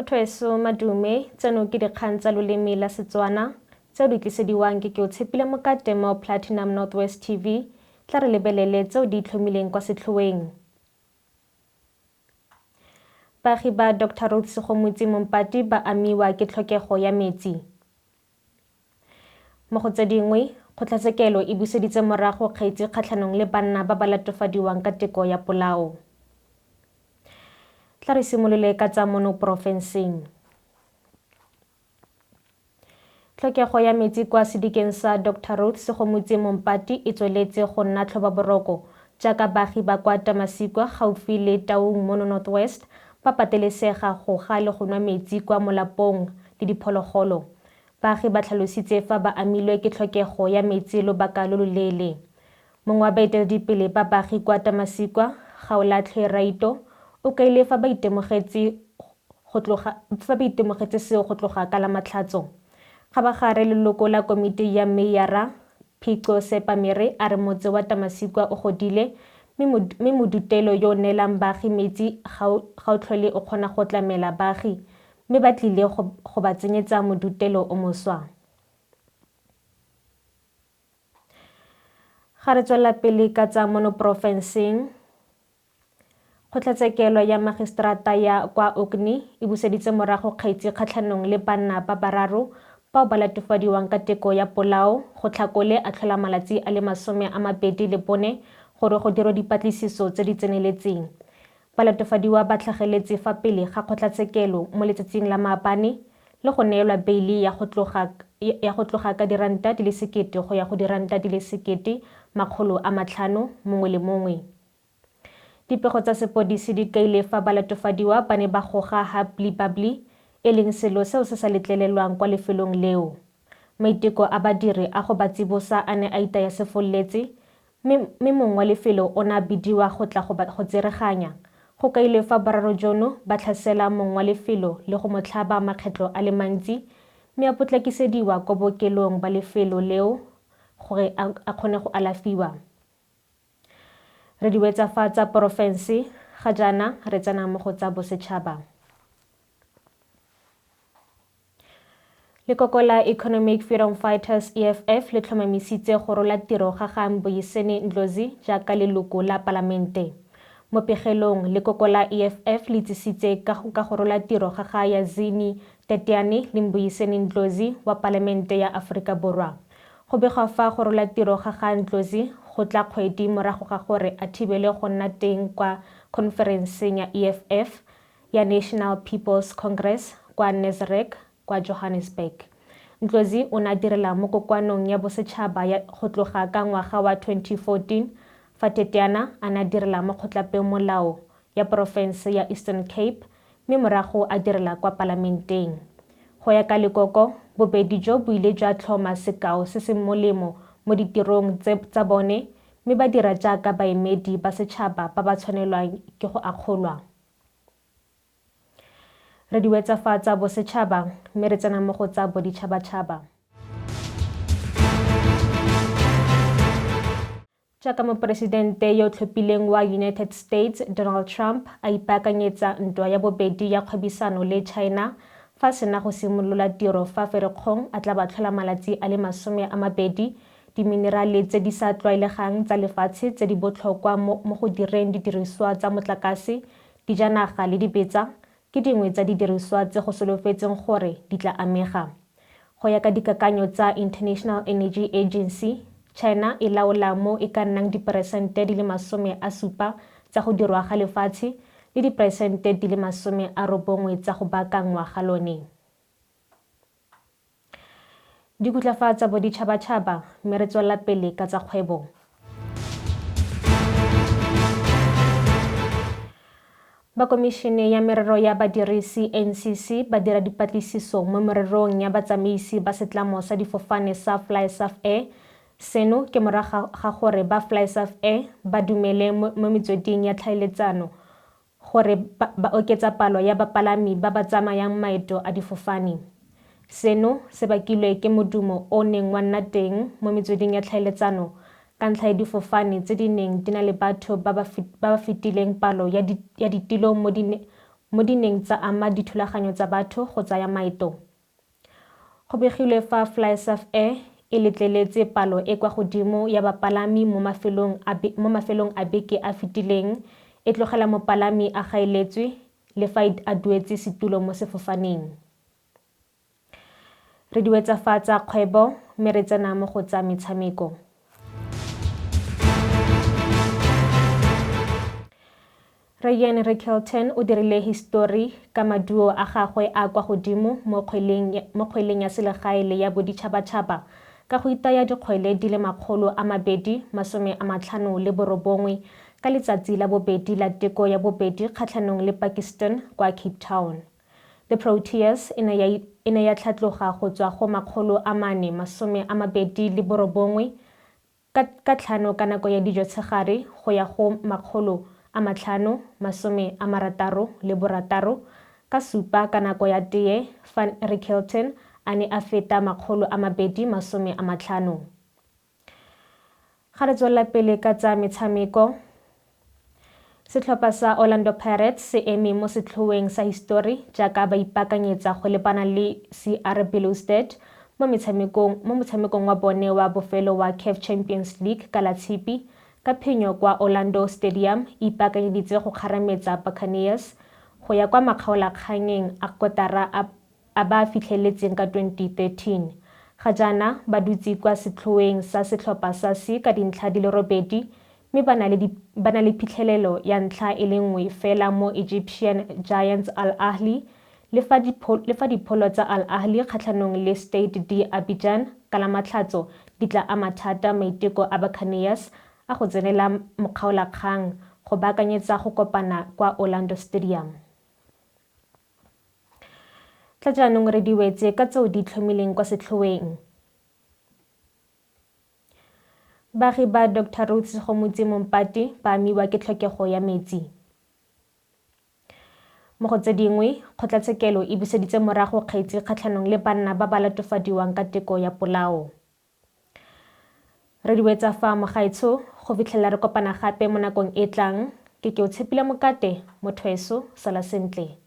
Mothoeso madume tseno ke dikgang tsa loleme la Setswana tseo di tlisediwang ke Keotshepile Mokate mo Platinumnorthwest TV tla re lebelele tseo di itlhomileng kwa setlhoeng. Baagi ba Dr Ruth Segomotsi mompati ba amiwa ke tlhokego ya metsi. Mo go tse dingwe, kgotlatshekelo e buseditse morago kgetsi kgatlhanong le banna ba ba latofadiwang ka teko ya polao. Tla re simolole ka tsa mono porofenseng. Tlhokego ya metsi kwa sedikeng sa Dr Ruth Segomotsi mompati e tsweletse go nna tlhobaboroko jaaka baagi ba kwa Tamasikwa gaufi le Taung mono Northwest ba patelesega go ga le go nwa metsi kwa molapong le diphologolo. Baagi ba tlhalositse fa ba amilwe ke tlhokego ya metsi lobaka lo loleele. Mongwe wa baeteledipele ba baagi kwa Tamasikwa, Rayen o kaile fa ba itemogetse seo go tloga ka Lamatlhatso. Ga ba gare leloko la komiti ya meyara Keotshepile a re motse wa Tamasikwa o godile mme modutelo yo o neelang baagi metsi ga o tlhole o kgona go tlamela baagi mme ba tlile go ba tsenyetsa modutelo o moswa. Ga re tswela pele ka tsa mono porofenseng, kgotlatshekelo ya magistrata ya kwa Orkney e buseditse morago kgetsi kgatlhanong le banna ba bararo bao ba latofadiwang ka teko ya polao go Tlhakole a tlhola malatsi a le 24 gore go dirwa dipatlisiso tse di tseneletseng. Balatofadiwa ba tlhageletse fa pele ga kgotlatshekelo mo letsatsing la maabane le go neelwa beili ya go tloga ka diranta di le 1,000 go ya go diranta di le 1,500 mongwe le mongwe. Dipego tsa sepodisi di kaile fa balatofadiwa ba ne ba goga habli e leng selo seo se sa letlelelwang kwa lefelong leo. Maiteko a badiri a go ba tsibosa a ne a itaya sefoletse mme mongwe wa lefelo o na bidiwa go tla go tsereganya. Go kaile fa boraro jono ba tlhasela mongwe wa lefelo le go mo tlhaba makgetlo a le mantsi mme a potlakisediwa kwa bookelong ba lefelo leo gore a kgone go alafiwa. Re di wetsa fa tsa porofense ga jaana re tsena mo go tsa bosetšhaba. Lekoko la Economic Freedom Fighters EFF le tlhomamisitse go rola tiro ga Mbuyiseni Ndlozi jaaka leloko la palamente. Mo pegelong lekoko la EFF le itsisitse ka go rola tiro ga Yazini Teteane le Mbuyiseni Ndlozi wa palamente ya Aforika Borwa. Go begwa fa go rola tiro ga Ndlozi go tla kgwedi morago ga gore a thibele go nna teng kwa konferenseng ya EFF ya National People's Congress kwa Nasrec kwa Johannesburg. Ndlozi o na direla mo kokwanong ya bosetšhaba ya go tloga ka ngwaga wa 2014 fa Teteana a na direla mo kgotlapeomolao ya porofense ya Eastern Cape mme morago a direla kwa palamenteng. Go ya ka lekoko, bobedi jo bo ile jwa tlhoma sekao se se molemo mo ditirong tsa bone mme ba dira jaaka baemedi ba setšhaba ba ba tshwanelwang ke go akgolwa. Re di wetsa fa tsa bosetšhaba mme re tsena mo go tsa boditšhabatšhaba. Jaaka moporesidente yo tlhophileng wa United States Donald Trump a ipaakanyetsa ntwa ya bobedi ya kgwebisano le China fa sena go simolola tiro fa Ferikgong a tla ba tlhola malatsi a le 20 diminerale tse di sa tlwaelegang tsa lefatshe tse di botlhokwa mo go direng didiriswa tsa motlakase, dijanaga le dibetsa ke dingwe tsa didiriswa tse go solofetseng gore di tla amega. Go ya ka dikakanyo tsa International Energy Agency, China e laola mo e ka nnang diperesente di le 70 tsa go dirwa ga lefatshe le diperesente di le 90 tsa go baakangwa ga lone. Di kutlafatsa boditšhabatšhaba mme re tswela pele ka tsa kgwebo. Ba Komišene ya Merero ya Badirisi NCC ba dira dipatlisiso mo mererong ya batsamaisi ba setlamo sa difofane sa FlySafari. Seno ke morago ga gore ba FlySafari ba dumele mo metsweding ya tlhaeletsano gore ba oketsa palo ya bapalami ba ba tsamayang maeto a difofane. Seno se bakilwe ke modumo o neng wa nna teng mo metsweding ya tlhaeletsano ka ntlha ya difofane tse di neng di na le batho ba ba fetileng palo ya ditilo mo mo dineng tsa ama dithulaganyo tsa batho go tsaya maeto. Go begilwe fa FlySafari e letleletse palo e kwa godimo ya bapalami mo mafelong a beke a fetileng e tlogela mopalami a gaeletswe le fa a duetse setulo mo sefofaneng. Re diwetsafatsa kgwebo mme re tsena mo go tsa metshameko. Rayen Rickelton o dirile history ka maduo a gagwe a kwa godimo mo kgweleng ya selegae le ya boditšhabatšhaba ka go itaya dikgwele di le 259 ka letsatsi la bobedi la teko ya bobedi kgatlhanong le Pakistan kwa Cape Town. The Proteas e ne ya tlhatloga go tswa go 429 ka tlhano ka nako ya dijo tshegare go ya go 566 ka supa ka nako ya tee fa Rickelton a ne a feta 250. Ga re tswela pele ka tsa metshameko, setlhopha sa Orlando Pirates se eme mo setlhoeng sa history jaaka ba ipaakanyetsa go lebana le CR Belouzdad mo motshamekong wa bone wa bofelo wa CAF Champions League ka Latshipi ka phenyo kwa Orlando Stadium ipaakanyeditse go kgarametsa Buccaneers go ya kwa makgaolakganyeng a kotara a ba fitlheletseng ka 2013. Ga jaana ba dutse kwa setlhoeng sa setlhopha sa C ka dintlha di le 8 mme ba na le phitlhelelo ya ntlha e le nngwe fela mo Egyptian Giants Al Ahly le fa dipholo tsa Al Ahly kgatlhanong le Stade d'Abidjan ka Lamatlhatso di tla ama thata maiteko a Buccaneers a go tsenela mokgaolakgang go baakanyetsa go kopana kwa Orlando Stadium. Tla jaanong re diwetse ka tseo di tlhomileng kwa setlhoeng. Baagi ba Dr Ruth Segomotsi mompati ba amiwa ke tlhokego ya metsi. Mo go tse dingwe, kgotlatshekelo e buseditse morago kgetsi kgatlhanong le banna ba ba latofadiwang ka teko ya polao. Re diwetsa fa mogaetsho go fitlhela re kopana gape mo nakong e tlang ke Keotshepile Mokate mo Thweso sala sentle.